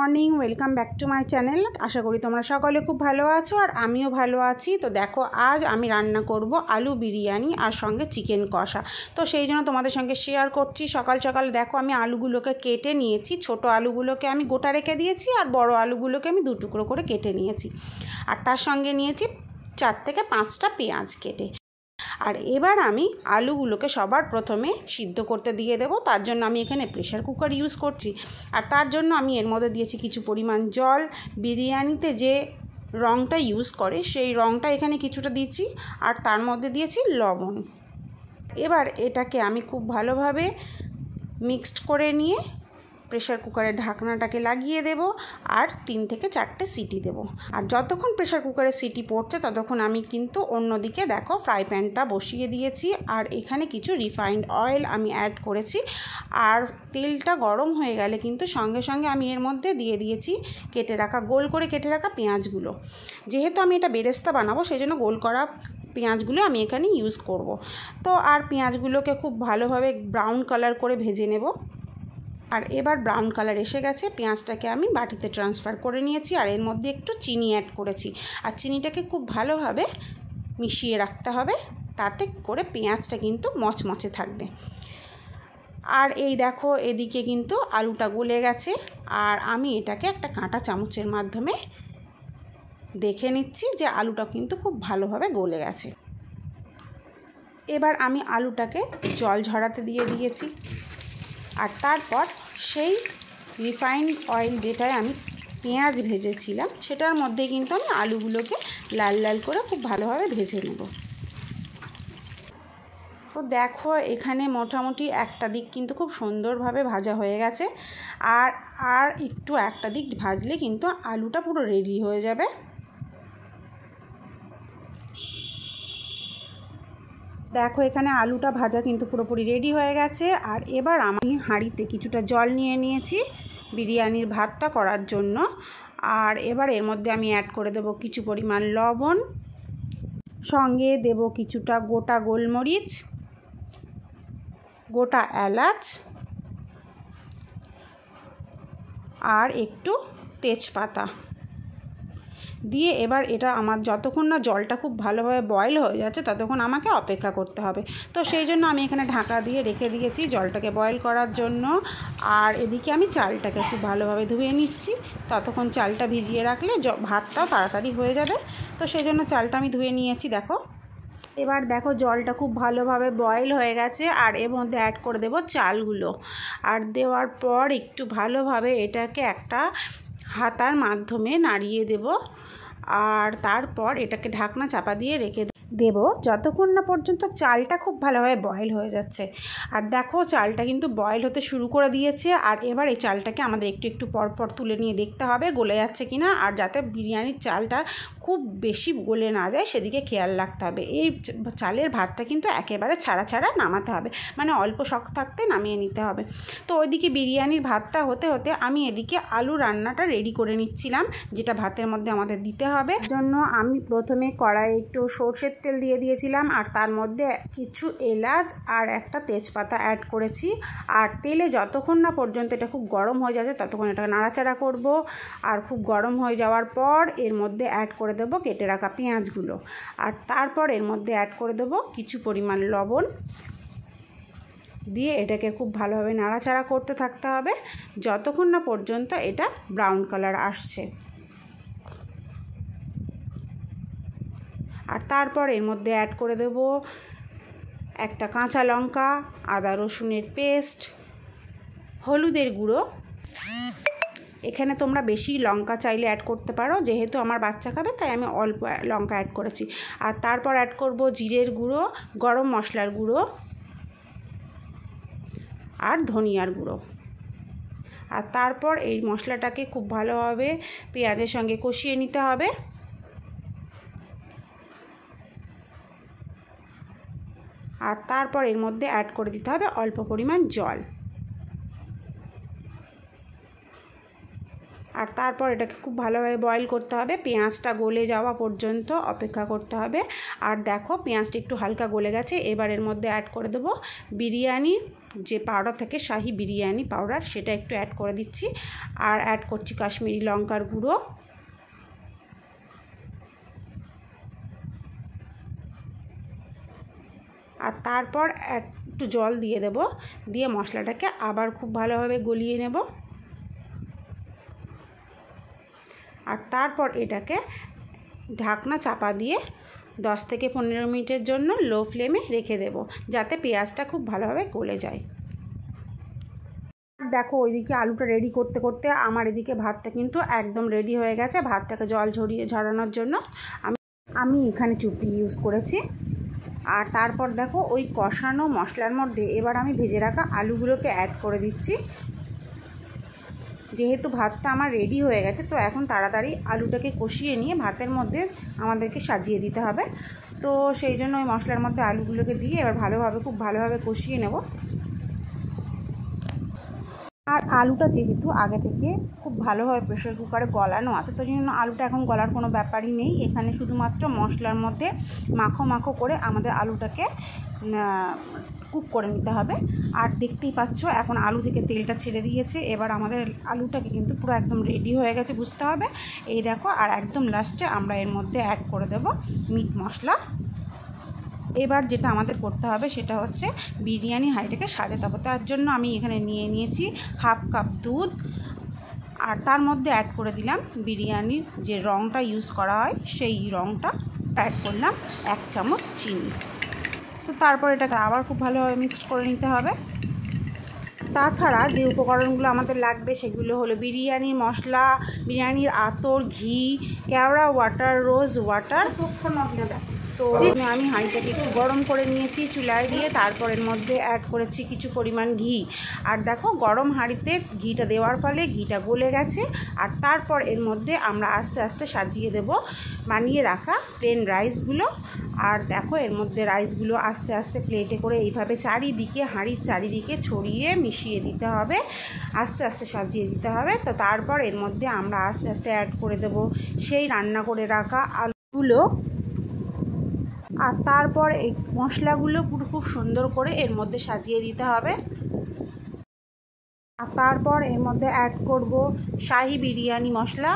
Morning, welcome back to my channel. আশা করি তোমরা সকলে খুব ভালো আছো আর আমিও ভালো আছি। তো দেখো, আজ আমি রান্না করব আলু বিরিয়ানি আর সঙ্গে চিকেন কষা। তো সেই জন্য তোমাদের সঙ্গে শেয়ার করছি। সকাল সকাল দেখো, আমি আলুগুলোকে কেটে নিয়েছি। ছোট আলুগুলোকে আমি গোটা রেখে দিয়েছি আর বড় আলুগুলোকে আমি 2 টুকরো করে কেটে নিয়েছি। আর তার সঙ্গে নিয়েছি 4 থেকে 5টা পেঁয়াজ কেটে। আর এবার আমি আলুগুলোকে সবার প্রথমে সিদ্ধ করতে দিয়ে দেবো। তার জন্য আমি এখানে প্রেশার কুকার ইউজ করছি। আর তার জন্য আমি এর মধ্যে দিয়েছি কিছু পরিমাণ জল। বিরিয়ানিতে যে রঙটা ইউজ করে সেই রঙটা এখানে কিছুটা দিয়েছি, আর তার মধ্যে দিয়েছি লবণ। এবার এটাকে আমি খুব ভালোভাবে মিক্সড করে নিয়ে প্রেশার কুকারের ঢাকনাটাকে লাগিয়ে দেব আর 3 থেকে 4টে সিটি দেব। আর যতক্ষণ প্রেশার কুকারে সিটি পড়ছে ততক্ষণ আমি কিন্তু অন্যদিকে দেখো ফ্রাই প্যানটা বসিয়ে দিয়েছি। আর এখানে কিছু রিফাইন্ড অয়েল আমি অ্যাড করেছি। আর তেলটা গরম হয়ে গেলে কিন্তু সঙ্গে সঙ্গে আমি এর মধ্যে দিয়ে দিয়েছি গোল করে কেটে রাখা পেঁয়াজগুলো। যেহেতু আমি এটা বেরেস্তা বানাবো, সেই জন্য গোল করা পেঁয়াজগুলো আমি এখানে ইউজ করব। তো আর পেঁয়াজগুলোকে খুব ভালোভাবে ব্রাউন কালার করে ভেজে নেব। আর এবার ব্রাউন কালার এসে গেছে, পেঁয়াজটাকে আমি বাটিতে ট্রান্সফার করে নিয়েছি। আর এর মধ্যে একটু চিনি অ্যাড করেছি। আর চিনিটাকে খুব ভালোভাবে মিশিয়ে রাখতে হবে, তাতে করে পেঁয়াজটা কিন্তু মচমচে থাকবে। আর এই দেখো, এদিকে কিন্তু আলুটা গলে গেছে। আর আমি এটাকে একটা কাঁটা চামচের মাধ্যমে দেখে নিচ্ছি যে আলুটা কিন্তু খুব ভালোভাবে গলে গেছে। এবার আমি আলুটাকে জল ঝরাতে দিয়ে দিয়েছি। আর তারপর সেই রিফাইন্ড অয়েল যেটায় আমি পেঁয়াজ ভেজেছিলাম সেটার মধ্যে কিন্তু আমি আলুগুলোকে লাল লাল করে খুব ভালোভাবে ভেজে নেব। তো দেখো, এখানে মোটামুটি একটা দিক কিন্তু খুব সুন্দরভাবে ভাজা হয়ে গেছে। আর একটু একটা দিক ভাজলে কিন্তু আলুটা পুরো রেডি হয়ে যাবে। দেখো, এখানে আলুটা ভাজা কিন্তু পুরোপুরি রেডি হয়ে গেছে। আর এবার আমি হাঁড়িতে কিছুটা জল নিয়ে নিয়েছি বিরিয়ানির ভাতটা করার জন্য। আর এবার এর মধ্যে আমি অ্যাড করে দেব কিছু পরিমাণ লবণ, সঙ্গে দেব কিছুটা গোটা গোলমরিচ, গোটা এলাচ আর একটু তেজপাতা দিয়ে এবার এটা আমার যতক্ষণ না জলটা খুব ভালোভাবে বয়েল হয়ে যাচ্ছে ততক্ষণ আমাকে অপেক্ষা করতে হবে। তো সেই জন্য আমি এখানে ঢাকা দিয়ে রেখে দিয়েছি জলটাকে বয়েল করার জন্য। আর এদিকে আমি চালটাকে খুব ভালোভাবে ধুয়ে নিচ্ছি। ততক্ষণ চালটা ভিজিয়ে রাখলে ভাতটাও তাড়াতাড়ি হয়ে যাবে। তো সেই জন্য চালটা আমি ধুয়ে নিয়েছি। দেখো, এবার দেখো জলটা খুব ভালোভাবে বয়েল হয়ে গেছে। আর এর মধ্যে অ্যাড করে দেব চালগুলো। আর দেওয়ার পর একটু ভালোভাবে এটাকে একটা হাতার মাধ্যমে নাড়িয়ে দেব। আর তারপর এটাকে ঢাকনা চাপা দিয়ে রেখে দেব যতক্ষণ না পর্যন্ত চালটা খুব ভালোভাবে বয়েল হয়ে যাচ্ছে। আর দেখো, চালটা কিন্তু বয়েল হতে শুরু করে দিয়েছে। আর এবার এই চালটাকে আমাদের একটু একটু পরপর তুলে নিয়ে দেখতে হবে গলে যাচ্ছে কিনা। আর যাতে বিরিয়ানির চালটা খুব বেশি গলে না যায় সেদিকে খেয়াল রাখতে হবে। এই চালের ভাতটা কিন্তু একেবারে ছাড়া ছাড়া নামাতে হবে, মানে অল্প শক্ত থাকতে নামিয়ে নিতে হবে। তো ওইদিকে বিরিয়ানির ভাতটা হতে হতে আমি এদিকে আলু রান্নাটা রেডি করে নিচ্ছিলাম, যেটা ভাতের মধ্যে আমাদের দিতে হবে। জন্য আমি প্রথমে কড়াইয়ে একটু সরষের তেল দিয়ে দিয়েছিলাম। আর তার মধ্যে কিছু এলাচ আর একটা তেজপাতা অ্যাড করেছি। আর তেলে যতক্ষণ না পর্যন্ত এটা খুব গরম হয়ে যাচ্ছে ততক্ষণ এটা নাড়াচাড়া করব। আর খুব গরম হয়ে যাওয়ার পর এর মধ্যে অ্যাড করে দেবো কেটে রাখা পেঁয়াজগুলো। আর তারপর এর মধ্যে অ্যাড করে দেবো কিছু পরিমাণ লবণ দিয়ে এটাকে খুব ভালোভাবে নাড়াচাড়া করতে থাকতে হবে যতক্ষণ না পর্যন্ত এটা ব্রাউন কালার আসছে। আর তারপর এর মধ্যে অ্যাড করে দেব একটা কাঁচা লঙ্কা, আদা রসুনের পেস্ট, হলুদের গুঁড়ো। এখানে তোমরা বেশি লঙ্কা চাইলে অ্যাড করতে পারো, যেহেতু আমার বাচ্চা খাবে তাই আমি অল্প লঙ্কা অ্যাড করেছি। আর তারপর অ্যাড করব জিরের গুঁড়ো, গরম মশলার গুঁড়ো আর ধনিয়ার গুঁড়ো। আর তারপর এই মশলাটাকে খুব ভালোভাবে পেঁয়াজের সঙ্গে কষিয়ে নিতে হবে। আর তারপর এর মধ্যে অ্যাড করে দিতে হবে অল্প পরিমাণ জল। আর তারপর এটাকে খুব ভালোভাবে বয়েল করতে হবে, পেঁয়াজটা গলে যাওয়া পর্যন্ত অপেক্ষা করতে হবে। আর দেখো পেঁয়াজটা একটু হালকা গলে গেছে। এবার এর মধ্যে অ্যাড করে দেবো বিরিয়ানি যে পাউডার থাকে, শাহি বিরিয়ানি পাউডার, সেটা একটু অ্যাড করে দিচ্ছি। আর অ্যাড করছি কাশ্মীরি লঙ্কার গুঁড়ো, আর তারপর একটু জল দিয়ে দেব, দিয়ে মশলাটাকে আবার খুব ভালোভাবে গলিয়ে নেব। আর তারপর এটাকে ঢাকনা চাপা দিয়ে 10 থেকে 15 মিনিটের জন্য লো ফ্লেমে রেখে দেব, যাতে পেঁয়াজটা খুব ভালোভাবে গলে যায়। দেখো ওইদিকে আলুটা রেডি করতে করতে আমার এদিকে ভাতটা কিন্তু একদম রেডি হয়ে গেছে। ভাতটাকে জল ঝরানোর জন্য আমি এখানে চুপড়ি ইউজ করেছি। আর তারপর দেখো ওই কষানো মশলার মধ্যে এবার আমি ভেজে রাখা আলুগুলোকে অ্যাড করে দিচ্ছি। যেহেতু ভাতটা আমার রেডি হয়ে গেছে, তো এখন তাড়াতাড়ি আলুটাকে কষিয়ে নিয়ে ভাতের মধ্যে আমাদেরকে সাজিয়ে দিতে হবে। তো সেই জন্য ওই মশলার মধ্যে আলুগুলোকে দিয়ে এবার খুব ভালোভাবে কষিয়ে নেব। আর আলুটা যেহেতু আগে থেকে খুব ভালোভাবে প্রেশার কুকারে গলানো আছে, তো জন্য আলুটা এখন গলার কোনো ব্যাপারই নেই। এখানে শুধুমাত্র মশলার মধ্যে মাখো করে আমাদের আলুটাকে কুক করে নিতে হবে। আর দেখতেই পাচ্ছ এখন আলু থেকে তেলটা ছেড়ে দিয়েছে। এবার আমাদের আলুটাকে কিন্তু পুরো একদম রেডি হয়ে গেছে বুঝতে হবে। এই দেখো, আর একদম লাস্টে আমরা এর মধ্যে অ্যাড করে দেব মিট মশলা। এবার যেটা আমাদের করতে হবে সেটা হচ্ছে বিরিয়ানি হাঁড়িটাকে সাজাতে হবে। তার জন্য আমি এখানে নিয়েছি হাফ কাপ দুধ, আর তার মধ্যে অ্যাড করে দিলাম বিরিয়ানির যে রঙটা ইউজ করা হয় সেই রঙটা অ্যাড করলাম 1 চামচ চিনি। তো তারপর এটাকে আবার খুব ভালোভাবে মিক্স করে নিতে হবে। তাছাড়া যে উপকরণগুলো আমাদের লাগবে সেগুলো হলো বিরিয়ানি মশলা, বিরিয়ানির আতর, ঘি, কেওড়া ওয়াটার, রোজ ওয়াটার। তো আমি হাঁড়িটাকে একটু গরম করে নিয়েছি চুলায় দিয়ে, তারপর এর মধ্যে অ্যাড করেছি কিছু পরিমাণ ঘি। আর দেখো গরম হাঁড়িতে ঘিটা দেওয়ার ফলে ঘিটা গলে গেছে। আর তারপর এর মধ্যে আমরা আস্তে আস্তে সাজিয়ে দেব বানিয়ে রাখা প্লেন রাইসগুলো। আর দেখো এর মধ্যে রাইসগুলো আস্তে আস্তে প্লেটে করে এইভাবে চারিদিকে হাঁড়ির চারিদিকে ছড়িয়ে মিশিয়ে দিতে হবে, আস্তে আস্তে সাজিয়ে দিতে হবে। তো তারপর এর মধ্যে আমরা আস্তে আস্তে অ্যাড করে দেব সেই রান্না করে রাখা আলুগুলো। আর তারপর এই মশলাগুলো পুরো খুব সুন্দর করে এর মধ্যে সাজিয়ে দিতে হবে। আর তারপর এর মধ্যে অ্যাড করব শাহি বিরিয়ানি মশলা।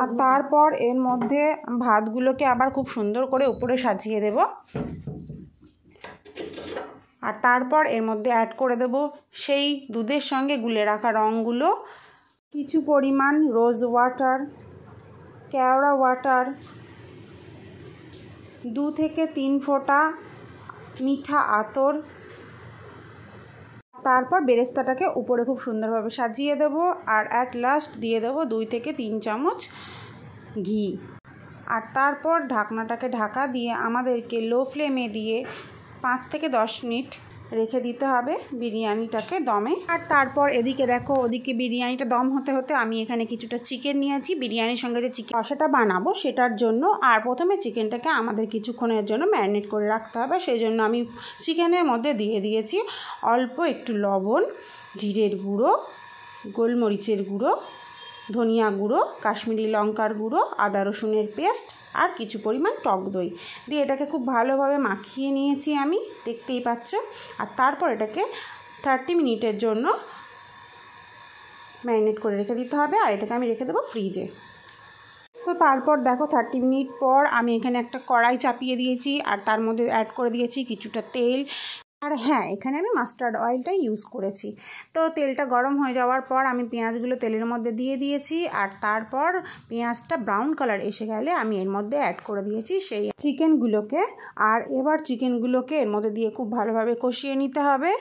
আর তারপর এর মধ্যে ভাতগুলোকে আবার খুব সুন্দর করে উপরে সাজিয়ে দেব। আর তারপর এর মধ্যে অ্যাড করে দেব সেই দুধের সঙ্গে গুলে রাখা রঙগুলো, কিছু পরিমাণ রোজ ওয়াটার, কেওড়া ওয়াটার, 2 থেকে 3 ফোঁটা মিঠা আতর। তারপর বেরেস্তাটাকে উপরে খুব সুন্দরভাবে সাজিয়ে দেব। আর অ্যাট লাস্ট দিয়ে দেব 2 থেকে 3 চামচ ঘি। আর তারপর ঢাকনাটাকে ঢাকা দিয়ে আমাদেরকে লো ফ্লেমে দিয়ে 5 থেকে 10 মিনিট রেখে দিতে হবে বিরিয়ানিটাকে দমে। আর তারপর এদিকে দেখো ওদিকে বিরিয়ানিটা দম হতে হতে আমি এখানে কিছুটা চিকেন নিয়েছি বিরিয়ানির সঙ্গে যে চিকেন কষাটা বানাবো সেটার জন্য। আর প্রথমে চিকেনটাকে আমাদের কিছুক্ষণের জন্য ম্যারিনেট করে রাখতে হবে। সেই জন্য আমি চিকেনের মধ্যে দিয়ে দিয়েছি অল্প একটু লবণ, জিরের গুঁড়ো, গোলমরিচের গুঁড়ো, ধনিয়া গুঁড়ো, কাশ্মীরি লঙ্কার গুঁড়ো, আদা রসুনের পেস্ট আর কিছু পরিমাণ টক দই দিয়ে এটাকে খুব ভালোভাবে মাখিয়ে নিয়েছি আমি, দেখতেই পাচ্ছ। আর তারপর এটাকে 30 মিনিটের জন্য ম্যারিনেট করে রেখে দিতে হবে। আর এটাকে আমি রেখে দেবো ফ্রিজে। তো তারপর দেখো 30 মিনিট পর আমি এখানে একটা কড়াই চাপিয়ে দিয়েছি। আর তার মধ্যে অ্যাড করে দিয়েছি কিছুটা তেল। আর হ্যাঁ, এখানে আমি মাস্টার্ড অয়েলটাই ইউজ করেছি। তো তেলটা গরম হয়ে যাওয়ার পর আমি পেঁয়াজগুলো তেলের মধ্যে দিয়ে দিয়েছি। আর তারপর পেঁয়াজটা ব্রাউন কালার এসে গেলে আমি এর মধ্যে অ্যাড করে দিয়েছি সেই চিকেনগুলোকে। আর এবার চিকেনগুলোকে এর মধ্যে দিয়ে খুব ভালোভাবে কষিয়ে নিতে হবে।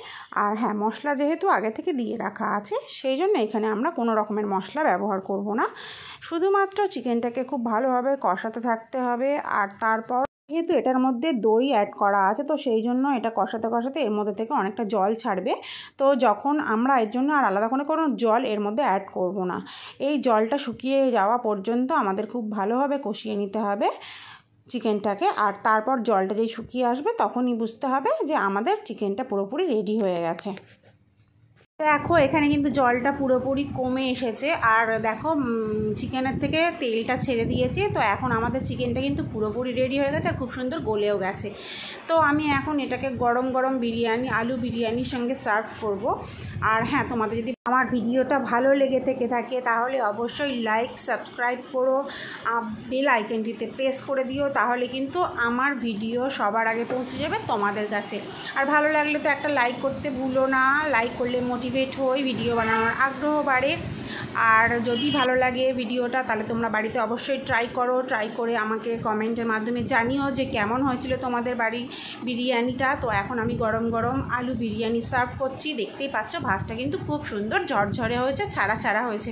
আর হ্যাঁ, মশলা যেহেতু আগে থেকে দিয়ে রাখা আছে সেই জন্য এখানে আমরা কোনো রকমের মশলা ব্যবহার করব না, শুধুমাত্র চিকেনটাকে খুব ভালোভাবে কষাতে থাকতে হবে। আর তারপর যেহেতু এটার মধ্যে দই অ্যাড করা আছে, তো সেই জন্য এটা কষাতে কষাতে এর মধ্যে থেকে অনেকটা জল ছাড়বে। তো যখন আমরা এর জন্য আর আলাদা করে কোনো জল এর মধ্যে অ্যাড করব না, এই জলটা শুকিয়ে যাওয়া পর্যন্ত আমাদের খুব ভালোভাবে কষিয়ে নিতে হবে চিকেনটাকে। আর তারপর জলটা যেই শুকিয়ে আসবে তখনই বুঝতে হবে যে আমাদের চিকেনটা পুরোপুরি রেডি হয়ে গেছে। দেখো এখানে কিন্তু জলটা পুরোপুরি কমে এসেছে, আর দেখো চিকেনের থেকে তেলটা ছেড়ে দিয়েছে। তো এখন আমাদের চিকেনটা কিন্তু পুরোপুরি রেডি হয়ে গেছে আর খুব সুন্দর গলেও গেছে। তো আমি এখন এটাকে গরম গরম বিরিয়ানি, আলু বিরিয়ানির সঙ্গে সার্ভ করব। আর হ্যাঁ, তোমাদের যদি আমার ভিডিওটা ভালো লেগে থেকে থাকে তাহলে অবশ্যই লাইক, সাবস্ক্রাইব করো, বেল আইকনটিতে প্রেস করে দিও, তাহলে কিন্তু আমার ভিডিও সবার আগে পৌঁছে যাবে তোমাদের কাছে। আর ভালো লাগলে তো একটা লাইক করতে ভুলো না, লাইক করলে মোটিভেট হই, ভিডিও বানানোর আগ্রহ বাড়ে। আর যদি ভালো লাগে ভিডিওটা তাহলে তোমরা বাড়িতে অবশ্যই ট্রাই করো, ট্রাই করে আমাকে কমেন্টের মাধ্যমে জানিও যে কেমন হয়েছিল তোমাদের বাড়ির বিরিয়ানিটা। তো এখন আমি গরম গরম আলু বিরিয়ানি সার্ভ করছি। দেখতেই পাচ্ছ ভাতটা কিন্তু খুব সুন্দর ঝরঝরে হয়েছে, ছাড়া ছাড়া হয়েছে,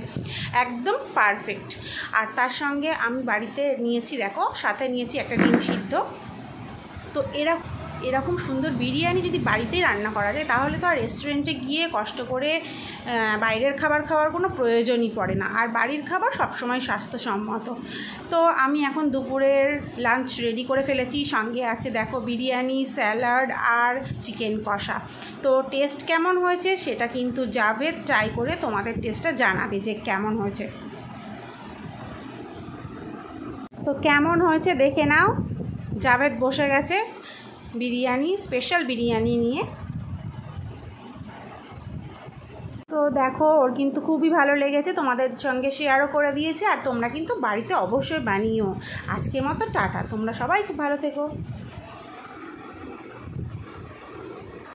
একদম পারফেক্ট। আর তার সঙ্গে আমি বাড়িতে নিয়েছি, দেখো সাথে নিয়েছি একটা ডিম সিদ্ধ। তো এরকম সুন্দর বিরিয়ানি যদি বাড়িতেই রান্না করা যায় তাহলে তো আর রেস্টুরেন্টে গিয়ে কষ্ট করে বাইরের খাবার খাওয়ার কোনো প্রয়োজনই পড়ে না। আর বাড়ির খাবার সবসময় স্বাস্থ্যসম্মত। তো আমি এখন দুপুরের লাঞ্চ রেডি করে ফেলেছি, সঙ্গে আছে দেখো বিরিয়ানি, স্যালাড আর চিকেন কষা। তো টেস্ট কেমন হয়েছে সেটা কিন্তু যাবে ট্রাই করে তোমাদের টেস্টটা জানাবে যে কেমন হয়েছে। তো কেমন হয়েছে দেখে নাও। জাভেদ বসে গেছে বিরিয়ানি, স্পেশাল বিরিয়ানি নিয়ে। তো দেখো ওর কিন্তু খুবই ভালো লেগেছে, তোমাদের সঙ্গে শেয়ারও করে দিয়েছে। আর তোমরা কিন্তু বাড়িতে অবশ্যই বানিও। আজকের মতো টাটা, তোমরা সবাই খুব ভালো থেকো।